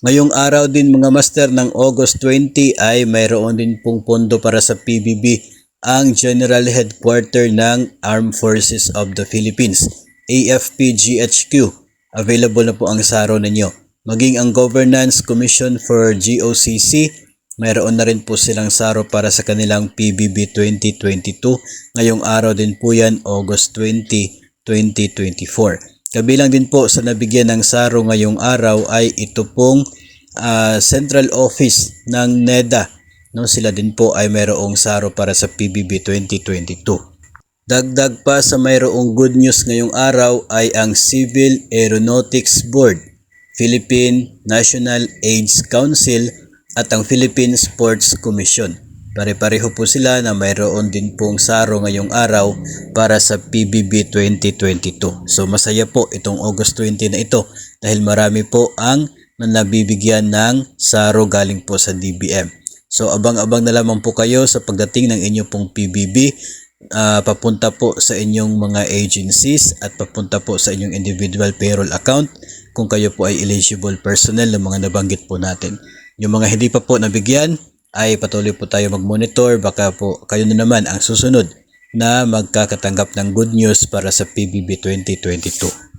Ngayong araw din mga master ng August 20 ay mayroon din pong pondo para sa PBB ang General Headquarter ng Armed Forces of the Philippines, AFP-GHQ. Available na po ang saro ninyo. Maging ang Governance Commission for GOCC, mayroon na rin po silang saro para sa kanilang PBB 2022. Ngayong araw din po yan, August 20, 2024. Kabilang din po sa nabigyan ng saro ngayong araw ay ito pong Central Office ng NEDA. No, sila din po ay mayroong saro para sa PBB 2022. Dagdag pa sa mayroong good news ngayong araw ay ang Civil Aeronautics Board, Philippine National AIDS Council at ang Philippine Sports Commission. Pare-pareho po sila na mayroon din pong saro ngayong araw para sa PBB 2022. So masaya po itong August 20 na ito dahil marami po ang nabibigyan ng saro galing po sa DBM. So abang-abang na lamang po kayo sa pagdating ng inyong pong PBB papunta po sa inyong mga agencies at papunta po sa inyong individual payroll account kung kayo po ay eligible personnel ng mga nabanggit po natin. Yung mga hindi pa po nabigyan ay patuloy po tayo mag-monitor, baka po kayo na naman ang susunod na magkakatanggap ng good news para sa PBB 2022.